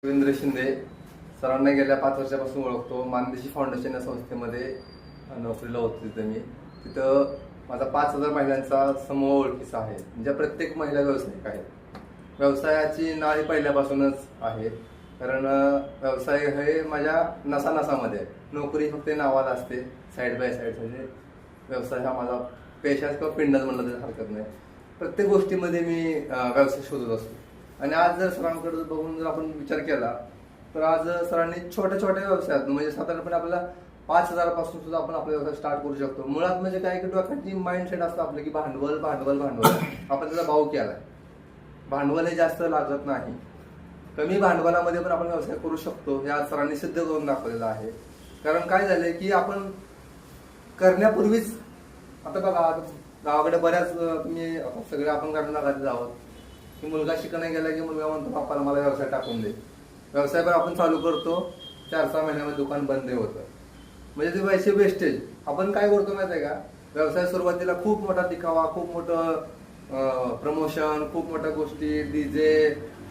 रवींद्र शिंदे सरांना गेल्या 5 वर्षापासून ओळखतो. मानदेशी फाउंडेशन या संस्थेमध्ये नोकरीला होतो. तिथं मी माझा 5,000 महिलांचा समूह ओळखीचा आहे. म्हणजे प्रत्येक महिला व्यावसायिक आहेत. व्यवसायाची नाळ पहिल्यापासूनच आहे, कारण व्यवसाय हे माझ्या नसानसामध्ये आहे. नोकरी फक्त नावाला असते, साईड बाय साईड. म्हणजे व्यवसाय हा माझा पेशा किंवा पिंडच म्हणलं तरी हरकत नाही. प्रत्येक गोष्टीमध्ये मी व्यवसाय शोधत असतो. आणि आज जर सरांकडे बघून जर आपण विचार केला तर आज सरांनी छोट्या छोट्या व्यवसायात म्हणजे साधारणपणे आपल्याला 5,000 पासून सुद्धा आपण आपला व्यवसाय स्टार्ट करू शकतो. मुळात म्हणजे काय की डोक्याची माइंडसेट असतं आपलं की भांडवल भांडवल भांडवल. आपण त्याचा भाव केलाय. भांडवल हे जास्त लागत नाही. कमी भांडवलामध्ये पण आपण व्यवसाय करू शकतो हे आज सरांनी सिद्ध करून दाखवलेलं आहे. कारण काय झालंय की आपण करण्यापूर्वीच आता बघा, गावाकडे बऱ्याच तुम्ही सगळे आपण करणार आहोत की मुलगा शिकण्या गेला की मुलगा म्हणतो बापाला मला व्यवसाय टाकून दे. व्यवसाय पण आपण चालू करतो, 4-6 महिन्यामध्ये दुकान बंद होतं. म्हणजे ते पैसे वेस्टेज. आपण काय करतो माहिती आहे का, व्यवसाय सुरुवातीला खूप मोठा दिखावा, खूप मोठं प्रमोशन, खूप मोठ्या गोष्टी, डीजे,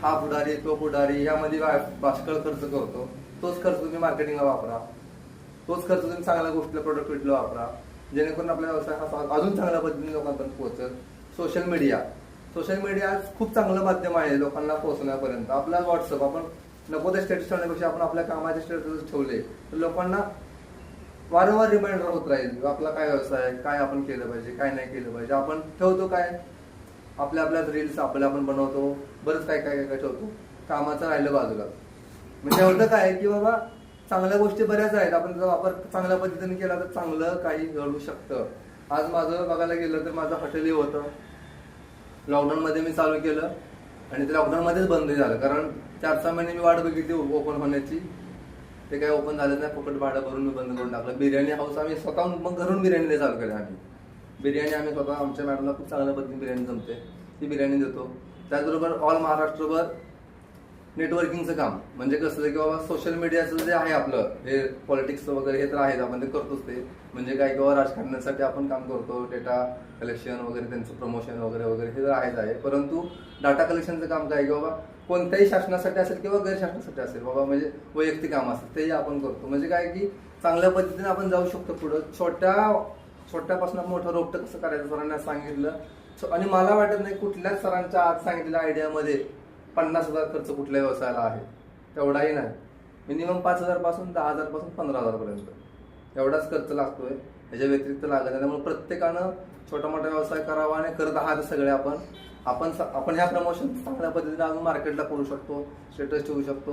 हा पुढारी तो पुढारी, यामध्ये बाष्कळ खर्च करतो. तोच खर्च तुम्ही मार्केटिंगला वापरा, तोच खर्च तुम्ही चांगल्या गोष्टीला प्रोडक्टिव्हिटीला वापरा, जेणेकरून आपला व्यवसाय हा अजून चांगल्या पद्धतीने लोकांपर्यंत पोहोचेल. सोशल मीडिया आज खूप चांगलं माध्यम आहे लोकांना पोहोचण्यापर्यंत. आपला व्हॉट्सअप, आपण नको ते स्टेटस ठेवण्यापेक्षा आपण आपल्या कामाचे स्टेटस ठेवले तर लोकांना वारंवार रिमाइंडर होत राहील आपला काय व्यवसाय, काय आपण केलं पाहिजे, काय नाही केलं पाहिजे. आपण ठेवतो काय, आपल्या रील्स आपण बनवतो, बरंच काय काय काय ठेवतो. कामाचं राहिलं बाजूला. म्हणजे एवढं काय की बाबा चांगल्या गोष्टी बऱ्याच आहेत, आपण जर वापर चांगल्या पद्धतीने केला तर चांगलं काही घडू शकतं. आज माझं बघायला गेलं तर माझं हॉटेलही होतं. लॉकडाऊन मध्ये मी चालू केलं आणि ते लॉकडाऊन मध्येच बंद झालं, कारण 4-6 महिने मी वाट बघितली ओपन होण्याची. ते काय ओपन झालं नाही, फुकट भाडं भरून मी बंद करून टाकलं. बिर्याणी हाऊस आम्ही स्वतःहून मग घरून बिर्याणी चालू केली. बिर्याणी आम्ही स्वतः, आमच्या मॅडमला खूप चांगल्या पद्धतीने बिर्याणी जमते, ती बिर्याणी देतो. त्याचबरोबर ऑल महाराष्ट्रभर नेटवर्किंगचं काम. म्हणजे कसं की बाबा सोशल मीडियाचं जे आहे आपलं हे पॉलिटिक्स वगैरे हे तर आहेच, आपण ते करतोच. ते म्हणजे काय किंवा राजकारण्यासाठी आपण काम करतो, डेटा कलेक्शन वगैरे, त्यांचं प्रमोशन वगैरे वगैरे हे तर आहेच आहे. परंतु डाटा कलेक्शनचं काम काय की बाबा कोणत्याही शासनासाठी असेल किंवा गैरशासनासाठी असेल बाबा, म्हणजे वैयक्तिक काम असेल तेही आपण करतो. म्हणजे काय की चांगल्या पद्धतीने आपण जाऊ शकतो पुढं. छोट्यापासून आपण मोठं रोपटं कसं करायचं सरांनी सांगितलं. आणि मला वाटत नाही कुठल्याच सरांच्या आज सांगितलेल्या आयडियामध्ये 50,000 खर्च कुठल्या व्यवसायाला आहे. तेवढाही नाही. मिनिमम 5,000 पासून 10,000 पासून 15,000 पर्यंत एवढाच खर्च लागतोय. ह्याच्या व्यतिरिक्त लागत नाही. त्यामुळे प्रत्येकानं छोटा मोठा व्यवसाय करावा आणि करत आहात सगळे आपण ह्या प्रमोशन चांगल्या पद्धतीने अजून मार्केटला करू शकतो, स्टेटस ठेवू शकतो.